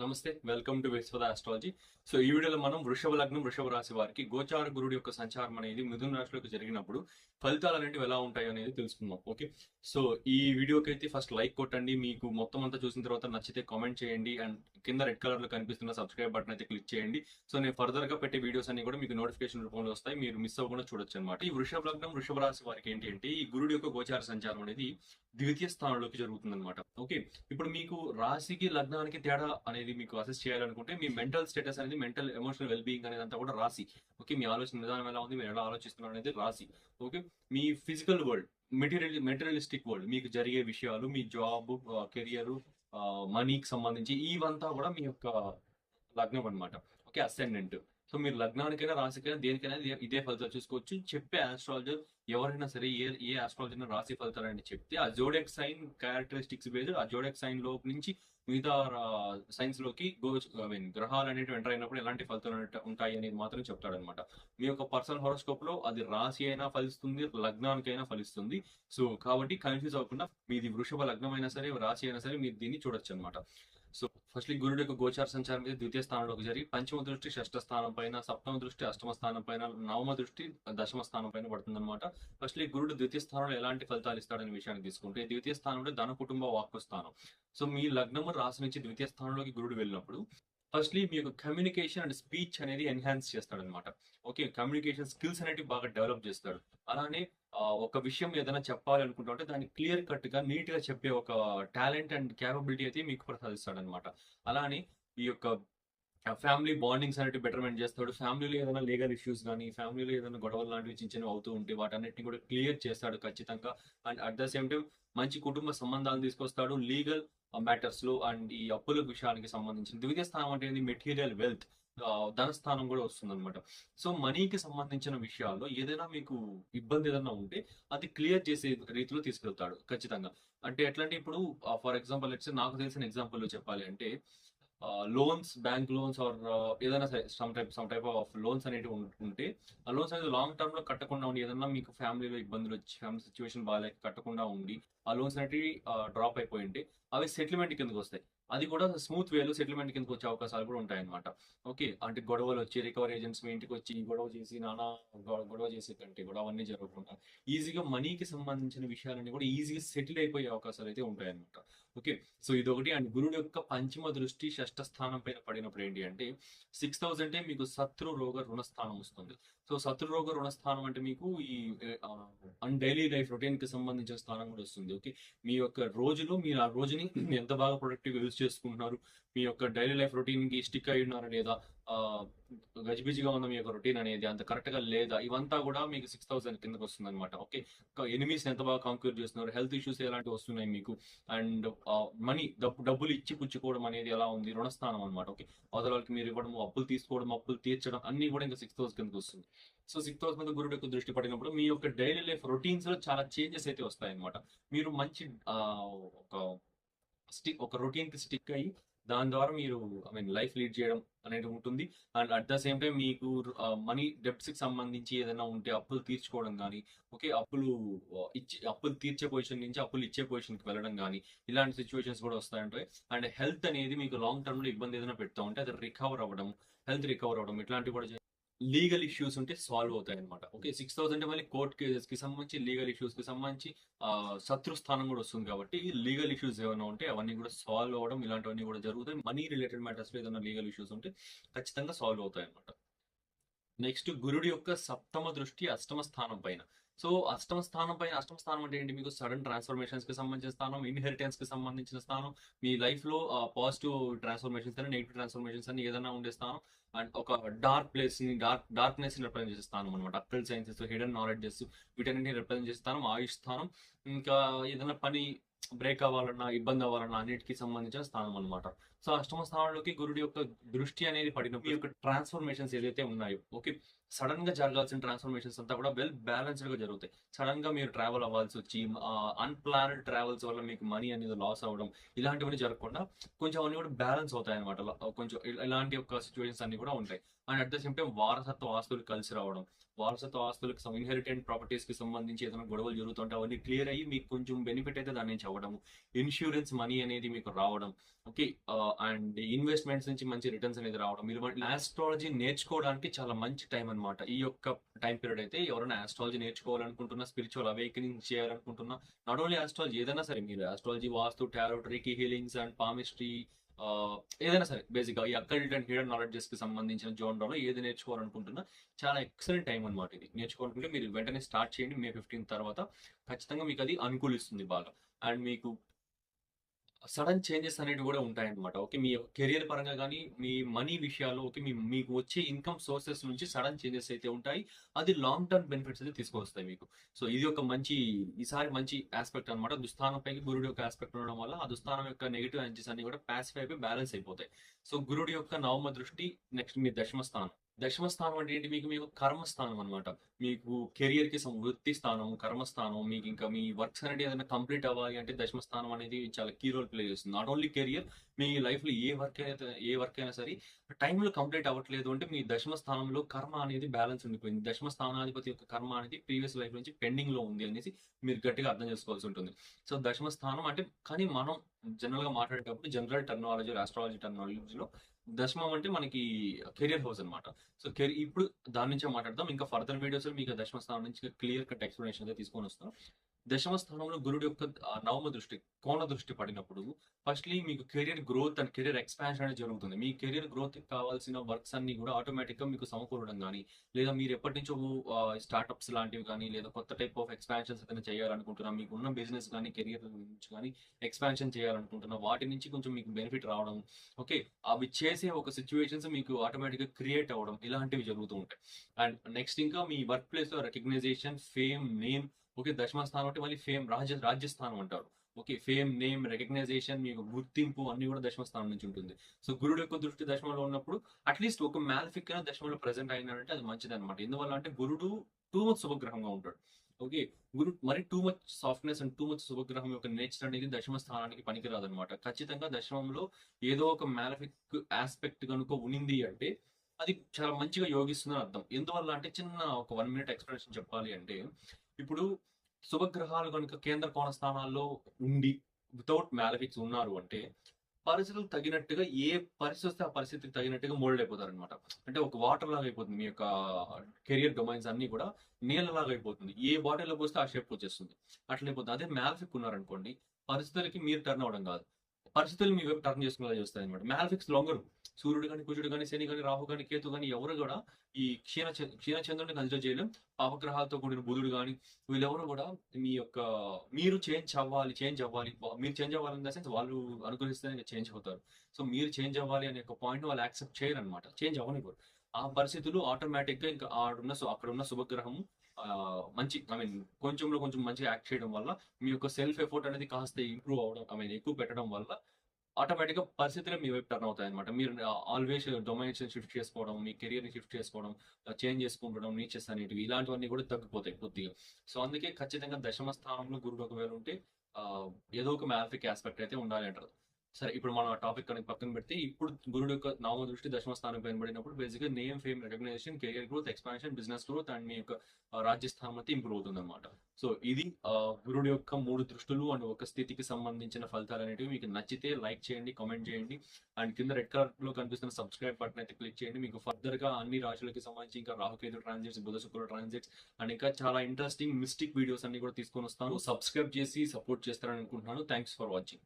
నమస్తే, welcome to vex for the astrology. So ఈ వీడియోలో మనం వృషభ లగ్నం, వృషభ రాశి వారికి గోచార గురుడు యొక్క సంచారం అనేది మిథున రాశిలోకి జరిగినప్పుడు ఫలితాలు అనేవి ఎలా ఉంటాయి అనేది తెలుసుకుందాం. ఓకే, సో ఈ వీడియోకి అయితే ఫస్ట్ లైక్ కొట్టండి. మీకు మొత్తం అంతా చూసిన తర్వాత నచ్చితే కామెంట్ చేయండి అండ్ కింద రెడ్ కలర్ లో కనిపిస్తున్న సబ్స్క్రైబ్ బటన్ అయితే క్లిక్ చేయండి. సో నేను ఫర్దర్ గా పెట్టే వీడియోస్ అన్ని కూడా మీకు నోటిఫికేషన్ రూపంలో వస్తాయి, మీరు మిస్ అవ్వకుండా చూడొచ్చు అనమాట. ఈ వృషభ లగ్నం, వృషభ రాశి వారికి ఏంటి అంటే ఈ గురుడు యొక్క గోచార సంచారం అనేది ద్వితీయ స్థానంలోకి జరుగుతుంది అనమాట. ఓకే, ఇప్పుడు మీకు రాశికి లగ్నానికి తేడా అనేది మీకు అసెస్ చేయాలనుకుంటే మీ మెంటల్ స్టేటస్ అనేది, మెంటల్ ఎమోషనల్ వెల్ బీయింగ్ అనేది అంతా కూడా రాశి. ఓకే, మీ ఆలోచన విధానం ఎలా ఉంది, మీరు ఎలా ఆలోచిస్తున్నారు అనేది రాశి. ఓకే, మీ ఫిజికల్ వరల్డ్, మెటీరియలిస్టిక్ వరల్డ్, మీకు జరిగే విషయాలు, మీ జాబ్, కెరియర్, మనీకి సంబంధించి ఇవంతా కూడా మీ యొక్క లగ్నం అనమాట. Okay, ascendant. సో మీరు లగ్నానికైనా రాశికైనా దేనికైనా ఇదే ఫలితాలు చూసుకోవచ్చు. చెప్పే ఆస్ట్రాలజర్ ఎవరైనా సరే ఏ ఆస్ట్రాలజర్ రాశి ఫలితాలు అని చెప్తే ఆ జోడెక్ సైన్ క్యారెక్టరిస్టిక్స్ బేస్డ్ ఆ జోడెక్ సైన్ లో నుంచి మిగతా సైన్స్ లోకి గ్రహాలు అనేవి ఎంటర్ అయినప్పుడు ఎలాంటి ఫలితాలు ఉంటాయి అనేది మాత్రం చెప్తాడనమాట. మీ యొక్క పర్సనల్ హోరోస్కోప్ లో అది రాశి అయినా ఫలిస్తుంది, లగ్నానికైనా ఫలిస్తుంది. సో కాబట్టి కన్ఫ్యూజ్ అవ్వకుండా మీది వృషభ లగ్నం అయినా సరే, రాశి అయినా సరే మీరు దీన్ని చూడొచ్చు అనమాట. సో ఫస్ట్లీ గురుడు యొక్క గోచార సంచారం మీద ద్వితీయ స్థానంలోకి జరిగి పంచమ దృష్టి షష్ఠ స్థానం పైన, సప్తమ దృష్టి అష్టమ స్థానం పైన, నవమ దృష్టి దశమ స్థానం పైన పడుతుంది అనమాట. ఫస్ట్లీ గురుడు ద్వితీయ స్థానంలో ఎలాంటి ఫలితాలు ఇస్తాడనే విషయాన్ని తీసుకుంటే ద్వితీయ స్థానంలో ధన కుటుంబ వాక్కు స్థానం. సో మీ లగ్నము రాశి నుంచి ద్వితీయ స్థానంలోకి గురుడు వెళ్ళినప్పుడు ఫస్ట్లీ మీ యొక్క కమ్యూనికేషన్ అండ్ స్పీచ్ అనేది ఎన్హాన్స్ చేస్తాడు అనమాట. ఓకే, కమ్యూనికేషన్ స్కిల్స్ అనేవి బాగా డెవలప్ చేస్తాడు. అలానే ఒక విషయం ఏదైనా చెప్పాలి అనుకుంటుంటే దాన్ని క్లియర్ కట్ గా నీట్ గా చెప్పే ఒక టాలెంట్ అండ్ క్యాపబిలిటీ అయితే మీకు ప్రసాదిస్తాడు అనమాట. అలానే ఈ యొక్క ఫ్యామిలీ బాండింగ్స్ అనేవి బెటర్మెంట్ చేస్తాడు. ఫ్యామిలీలో ఏదైనా లీగల్ ఇష్యూస్ కానీ, ఫ్యామిలీలో ఏదైనా గొడవలు లాంటివి చిన్న చిన్నవి అవుతూ ఉంటే వాటన్నిటిని కూడా క్లియర్ చేస్తాడు ఖచ్చితంగా. And at the same time మంచి కుటుంబ సంబంధాలు తీసుకొస్తాడు లీగల్ మ్యాటర్స్ లో. అండ్ ఈ అప్పుల విషయానికి సంబంధించిన ద్వితీయ స్థానం అంటే మెటీరియల్ వెల్త్, ధనస్థానం కూడా వస్తుంది అనమాట. సో మనీకి సంబంధించిన విషయాల్లో ఏదైనా మీకు ఇబ్బంది ఏదైనా ఉంటే అది క్లియర్ చేసే రీతిలో తీసుకెళ్తాడు ఖచ్చితంగా. అంటే ఎట్లా అంటే ఇప్పుడు ఫర్ ఎగ్జాంపుల్ నాకు తెలిసిన ఎగ్జాంపుల్ చెప్పాలి అంటే లోన్స్, బ్యాంక్ లోన్స్ ఆర్ ఏదైనా సరే సమ్ టైప్ ఆఫ్ లోన్స్ అనేవి ఉంటే ఆ లోన్స్ అనేది లాంగ్ టర్మ్ లో కట్టకుండా ఉండి, ఏదైనా మీకు ఫ్యామిలీలో ఇబ్బందులు వచ్చి, ఫ్యామిలీ సిచ్యువేషన్ బాగాలేక కట్టకుండా ఉండి ఆ లోన్స్ అనేవి డ్రాప్ అయిపోయి ఉంటే అవి సెటిల్మెంట్ కిందకి వస్తాయి. అది కూడా స్మూత్ వేలో సెటిల్మెంట్ కిందకి వచ్చే అవకాశాలు కూడా ఉంటాయి అనమాట. ఓకే, అంటే గొడవలు వచ్చి రికవరీ ఏజెంట్స్ మీ ఇంటికి వచ్చి గొడవ చేసి గొడవ చేసే కంటే కూడా అవన్నీ జరగకుండా ఈజీగా మనీకి సంబంధించిన విషయాలన్నీ కూడా ఈజీగా సెటిల్ అయిపోయే అవకాశాలు అయితే ఉంటాయి అనమాట. ఓకే, సో ఇదొకటి. అండ్ గురుడు యొక్క పంచమ దృష్టి షష్ఠ స్థానం పైన పడినప్పుడు ఏంటి అంటే 6,000 అంటే మీకు శత్రు రోగ రుణస్థానం వస్తుంది. సో శత్రు రోగ రుణస్థానం అంటే మీకు ఈ డైలీ లైఫ్ రొటీన్ కి సంబంధించిన స్థానం కూడా వస్తుంది. ఓకే, మీ యొక్క రోజులో మీరు ఆ రోజుని ఎంత బాగా ప్రొడక్టివ్ యూజ్ చేసుకుంటున్నారు, మీ యొక్క డైలీ లైఫ్ రొటీన్ కి స్టిక్ అయి ఉన్నారా లేదా, గజిబిజిగా ఉన్న మీ యొక్క రొటీన్ అనేది అంత కరెక్ట్ గా లేదా, ఇవంతా కూడా మీకు 6,000 కిందకి వస్తుంది అనమాట. ఓకే, ఎనిమీస్ ఎంత బాగా కాంక్యూర్ చేస్తున్నారు, హెల్త్ ఇష్యూస్ ఎలాంటివి వస్తున్నాయి మీకు, అండ్ మనీ డబ్బులు ఇచ్చి పుచ్చుకోవడం అనేది ఎలా ఉంది, రుణస్థానం అనమాట. ఓకే, అవతల వాళ్ళకి మీరు ఇవ్వడం, అప్పులు తీసుకోవడం, అప్పులు తీర్చడం అన్ని కూడా ఇంకా 6,000 కిందకి వస్తుంది. సో 6,000 మీద గురుడు యొక్క దృష్టి పడినప్పుడు మీ యొక్క డైలీ లైఫ్ రొటీన్స్ లో చాలా చేంజెస్ అయితే వస్తాయి అనమాట. మీరు మంచి ఒక రొటీన్ కి స్టిక్ అయ్యి దాని ద్వారా మీరు లైఫ్ లీడ్ చేయడం అనేది ఉంటుంది. And at the same time మీకు మనీ డెప్ట్స్ కి సంబంధించి ఏదైనా ఉంటే అప్పులు తీర్చుకోవడం కానీ, ఓకే, అప్పులు తీర్చే పొజిషన్ నుంచి అప్పులు ఇచ్చే పొజిషన్ కి వెళ్ళడం కానీ, ఇలాంటి సిచ్యువేషన్స్ కూడా వస్తాయంటే. అండ్ హెల్త్ అనేది మీకు లాంగ్ టర్మ్ లో ఇబ్బంది ఏదైనా పెడతా ఉంటే అది హెల్త్ రికవర్ అవ్వడం ఇట్లాంటివి కూడా లీగల్ ఇష్యూస్ ఉంటే సాల్వ్ అవుతాయి అనమాట. ఓకే, 6,000 అంటే మళ్ళీ కోర్ట్ కేసెస్ కి సంబంధించి, లీగల్ ఇష్యూస్ కి సంబంధించి శత్రు స్థానం కూడా వస్తుంది. కాబట్టి లీగల్ ఇష్యూస్ ఏమైనా ఉంటే అవన్నీ కూడా సాల్వ్ అవ్వడం ఇలాంటివన్నీ కూడా జరుగుతాయి. మనీ రిలేటెడ్ మ్యాటర్స్ లో ఏదైనా లీగల్ ఇష్యూస్ ఉంటే ఖచ్చితంగా సాల్వ్ అవుతాయి అనమాట. నెక్స్ట్ గురుడి యొక్క సప్తమ దృష్టి అష్టమ స్థానం పైన. సో అష్టమ స్థానం అంటే ఏంటి, మీకు సడన్ ట్రాన్స్ఫర్మేషన్స్ కి సంబంధించిన స్థానం, ఇన్హెరిటెన్స్ కి సంబంధించిన స్థానం, మీ లైఫ్ లో పాజిటివ్ ట్రాన్స్ఫర్మేషన్స్ అని, నెగిటివ్ ట్రాన్స్ఫర్మేషన్స్ అని ఏదైనా ఉండే స్థానం. అండ్ ఒక డార్క్ ప్లేస్ ని, డార్క్నెస్ ని రిప్రజెంట్ చేసే స్థానం అనమాట. అక్కల్ సైన్సెస్, హిడెన్ నాలెడ్జెస్ వీటన్నిటిని రిప్రజెంట్ చేసే స్థానం ఆయుష్ స్థానం. ఇంకా ఏదైనా పని బ్రేక్ అవ్వాలన్నా, ఇబ్బంది అవ్వాలన్నా అన్నిటికీ సంబంధించిన స్థానం అనమాట. సో అష్టమ స్థానంలోకి గురుడి యొక్క దృష్టి అనేది పడినప్పుడు ఈ యొక్క ట్రాన్స్ఫర్మేషన్స్ ఏదైతే ఉన్నాయో, ఓకే, సడన్ గా జరగాల్సిన ట్రాన్స్ఫర్మేషన్స్ అంతా కూడా వెల్ బ్యాలెన్స్డ్ గా జరుగుతాయి. సడన్ గా మీరు ట్రావెల్ అవ్వాల్సి వచ్చి అన్ప్లానెడ్ ట్రావెల్స్ వల్ల మీకు మనీ అనేది లాస్ అవ్వడం ఇలాంటివన్నీ జరగకుండా కొంచెం అన్ని కూడా బ్యాలెన్స్ అవుతాయి అనమాట. కొంచెం ఇలాంటి యొక్క సిచ్యువేషన్స్ అన్ని కూడా ఉంటాయి. And at the same time వారసత్వ ఆస్తులు కలిసి రావడం, వారసత్వ ఆస్తులకు ఇన్హెరిటెంట్ ప్రాపర్టీస్ కి సంబంధించి ఏదైనా గొడవలు జరుగుతుంటే అవన్నీ క్లియర్ అయ్యి మీకు కొంచెం బెనిఫిట్ అయితే దాని నుంచి అవ్వడం, ఇన్సూరెన్స్ మనీ అనేది మీకు రావడం, ఓకే, అండ్ ఇన్వెస్ట్మెంట్స్ నుంచి మంచి రిటర్న్స్ అనేది రావడం, మీరు ఆస్ట్రాలజీ నేర్చుకోవడానికి చాలా మంచి టైం అన్నమాట. ఈ యొక్క టైం పీరియడ్ అయితే ఎవరైనా ఆస్ట్రాలజీ నేర్చుకోవాలనుకుంటున్నా, స్పిరిచువల్ అవేకనింగ్ చేయాలనుకుంటున్నా, నాట్ ఓన్లీ ఆస్ట్రాలజీ, ఏదైనా సరే మీరు astrology, vastu, tarot, reiki healings and palmistry, ఏదైనా సరే బేసిక్ గా ఈ అకల్ట్ అండ్ హిడెన్ నాలెడ్జెస్ కి సంబంధించిన జోన్లో ఏది నేర్చుకోవాలనుకుంటున్నా చాలా ఎక్సలెంట్ టైం అన్నమాట. ఇది నేర్చుకోవాలనుకుంటే మీరు వెంటనే స్టార్ట్ చేయండి. మే 15 తర్వాత ఖచ్చితంగా మీకు అది అనుకూలిస్తుంది బాగా. అండ్ మీకు సడన్ చేంజెస్ అనేవి కూడా ఉంటాయన్నమాట. ఓకే, మీ కెరియర్ పరంగా కానీ, మీ మనీ విషయాల్లో, ఓకే, మీకు వచ్చే ఇన్కమ్ సోర్సెస్ నుంచి సడన్ చేంజెస్ అయితే ఉంటాయి. అది లాంగ్ టర్మ్ బెనిఫిట్స్ అయితే తీసుకొస్తాయి మీకు. సో ఇది ఒక మంచి, ఈసారి మంచి ఆస్పెక్ట్ అనమాట. దుస్థానం పైకి గురుడు యొక్క ఆస్పెక్ట్ ఉండడం వల్ల ఆ దుస్థానం యొక్క నెగిటివ్ ఎనర్జీస్ అన్ని కూడా పాసిఫై అయిపోయి బ్యాలెన్స్ అయిపోతాయి. సో గురుడు యొక్క నవమ దృష్టి నెక్స్ట్ మీ దశమ స్థానం. దశమ స్థానం అంటే ఏంటి? మీకు కర్మస్థానం అనమాట. మీకు కెరియర్ కి వృత్తి స్థానం, కర్మస్థానం. మీకు ఇంకా మీ వర్క్స్ అనేది ఏదైనా కంప్లీట్ అవ్వాలి అంటే దశమ స్థానం అనేది చాలా కీ రోల్ ప్లే చేస్తుంది. Not only career, me life లో ఏ వర్క్ అయినా సరే టైంలో కంప్లీట్ అవ్వట్లేదు అంటే మీ దశమ స్థానంలో కర్మ అనేది బ్యాలెన్స్ ఉండిపోయింది. దశమ స్థానాధిపతి యొక్క కర్మ అనేది ప్రీవియస్ లైఫ్ నుంచి పెండింగ్ లో ఉంది అనేసి మీరు గట్టిగా అర్థం చేసుకోవాల్సి ఉంటుంది. సో దశమ స్థానం అంటే, కానీ మనం జనరల్ గా మాట్లాడేటప్పుడు జనరల్ టెర్మినాలజీ, ఆస్ట్రాలజీ టెర్మినాలజీలో దశమం అంటే మనకి కెరియర్ హౌస్ అనమాట. సో ఇప్పుడు దాని నుంచే మాట్లాడదాం. ఇంకా ఫర్దర్ వీడియోస్ మీకు దశమ స్థానం నుంచి క్లియర్ కట్ ఎక్స్ప్లెనేషన్ అయితే తీసుకొని వస్తాం. దశమ స్థానంలో గురుడు యొక్క నవమ దృష్టి, కోణ దృష్టి పడినప్పుడు ఫస్ట్లీ మీకు career growth and career expansion అనేది జరుగుతుంది. మీ కెరియర్ గ్రోత్ కావాల్సిన వర్క్స్ అన్ని కూడా ఆటోమేటిక్ గా మీకు సమకూరడం కానీ, లేదా మీరు ఎప్పటి నుంచో స్టార్ట్అప్స్ లాంటివి కానీ, లేదా కొత్త టైప్ ఆఫ్ ఎక్స్పాన్షన్స్ ఏదైనా చేయాలనుకుంటున్నా, మీకు ఉన్న బిజినెస్ కానీ కెరియర్ నుంచి కానీ ఎక్స్పాన్షన్ చేయాలనుకుంటున్నా, వాటి నుంచి కొంచెం మీకు బెనిఫిట్ రావడం, ఓకే, అవి చేసే ఒక సిచ్యువేషన్స్ మీకు ఆటోమేటిక్ గా క్రియేట్ అవ్వడం, ఇలాంటివి జరుగుతూ ఉంటాయి. అండ్ నెక్స్ట్ ఇంకా మీ వర్క్ ప్లేస్ లో రికగ్నైజేషన్, ఫేమ్, నేమ్, ఓకే, దశమ స్థానం అంటే మళ్ళీ ఫేమ్, రాజ్యస్థానం అంటారు. ఓకే, ఫేమ్, నేమ్, రికగ్నైజేషన్, మీకు గుర్తింపు అన్ని కూడా దశమ స్థానం నుంచి ఉంటుంది. సో గురుడు యొక్క దృష్టి దశమంలో ఉన్నప్పుడు అట్లీస్ట్ ఒక మ్యాలిఫిక్ అయినా దశమంలో ప్రెసెంట్ అయినాడంటే అది మంచిది అనమాట. ఎందువల్ల అంటే గురుడు టూ మచ్ శుభగ్రహంగా ఉంటాడు. ఓకే, గురు మరి too much softness and too much శుభగ్రహం యొక్క నేచర్ అనేది దశమ స్థానానికి పనికిరాదనమాట. ఖచ్చితంగా దశమంలో ఏదో ఒక మ్యాలిఫిక్ ఆస్పెక్ట్ కనుక ఉనింది అంటే అది చాలా మంచిగా యోగిస్తుందని అర్థం. ఎందువల్ల అంటే చిన్న ఒక 1 minute ఎక్స్ప్లెనేషన్ చెప్పాలి అంటే, ఇప్పుడు శుభగ్రహాలు కనుక కేంద్ర కోణ స్థానాల్లో ఉండి వితౌట్ మ్యాలఫిక్స్ ఉన్నారు అంటే పరిస్థితులకు తగినట్టుగా, ఏ పరిస్థితి వస్తే ఆ పరిస్థితికి తగినట్టుగా మోల్డ్ అయిపోతారు అనమాట. అంటే ఒక వాటర్ లాగా అయిపోతుంది మీ యొక్క కెరియర్ డొమైన్స్ అన్ని కూడా, నీళ్ళలాగా అయిపోతుంది. ఏ బాటిల్లో పోస్తే ఆ షేప్ వచ్చేస్తుంది, అట్లా అయిపోతుంది. అదే మ్యాలఫిక్ ఉన్నారనుకోండి, పరిస్థితులకి మీరు టర్న్ అవడం కాదు, పరిస్థితులు మీ వైపు టర్న్ చేసుకునేలా చేస్తాయి అనమాట. మ్యాలఫిక్స్ లొంగరు. సూర్యుడు కానీ, కుజుడు కానీ, శని కానీ, రాహు కానీ, కేతు కానీ ఎవరు కూడా ఈ క్షీణచంద్రుడిని కన్సిడర్ చేయలేం. పాపగ్రహాలతో కూడిన బుధుడు కానీ, వీళ్ళెవరు కూడా మీ యొక్క, మీరు చేంజ్ అవ్వాలి, మీరు చేంజ్ అవ్వాలి ఇన్ ద సెన్స్ వాళ్ళు అనుగ్రహిస్తేనే చేంజ్ అవుతారు. సో మీరు చేంజ్ అవ్వాలి అనే ఒక పాయింట్ వాళ్ళు యాక్సెప్ట్ చేయరు అనమాట, చేంజ్ అవ్వనివ్వరు. ఆ పరిస్థితులు ఆటోమేటిక్ గా ఇంకా అక్కడ ఉన్న శుభగ్రహం మంచి, ఐ మీన్ కొంచెంలో కొంచెం మంచిగా యాక్ట్ చేయడం వల్ల మీ యొక్క సెల్ఫ్ ఎఫర్ట్ అనేది కాస్త ఇంప్రూవ్ అవడం, ఐ మీన్ ఎక్కువ పెట్టడం వల్ల ఆటోమేటిక్ గా పరిస్థితులు మీ వైపు టర్న్ అవుతాయి అనమాట. మీరు ఆల్వేస్ డొమైన్స్ షిఫ్ట్ చేసుకోవడం, మీ కెరియర్ ని షిఫ్ట్ చేసుకోవడం, చేంజ్ చేసుకుంటడం, నీచెస్ అనేటివి ఇలాంటివన్నీ కూడా తగ్గిపోతాయి కొద్దిగా. సో అందుకే ఖచ్చితంగా దశమ స్థానంలో గురుడు ఒకవేళ ఉంటే ఏదో ఒక మ్యాలఫిక్ ఆస్పెక్ట్ అయితే ఉండాలి అంటారు. సరే, ఇప్పుడు మనం ఆ టాపిక్ అనేది పక్కన పెడితే, ఇప్పుడు గురుడు యొక్క నవమ దృష్టి దశమ స్థానం పైన పడినప్పుడు బేసిక్గా name, fame, recognition, career growth, expansion, business growth and మీ యొక్క రాజ్యస్థానం అయితే ఇంప్రూవ్ అవుతుంది అనమాట. సో ఇది గురుడు యొక్క 3 దృష్టులు అండ్ ఒక స్థితికి సంబంధించిన ఫలితాలు అనేటివి. మీకు నచ్చితే లైక్ చేయండి, కామెంట్ చేయండి, అండ్ కింద రెడ్ కలర్ లో కనిపిస్తున్న సబ్స్క్రైబ్ బటన్ అయితే క్లిక్ చేయండి. మీకు ఫర్దర్ గా అన్ని రాశులకి సంబంధించి ఇంకా Rahu Ketu transits, Budha Shukra transits and ఇంకా చాలా ఇంట్రెస్టింగ్ మిస్టిక్ వీడియోస్ అన్ని కూడా తీసుకొని వస్తాను. సబ్స్క్రైబ్ చేసి సపోర్ట్ చేస్తారని అనుకుంటున్నాను. Thanks for watching.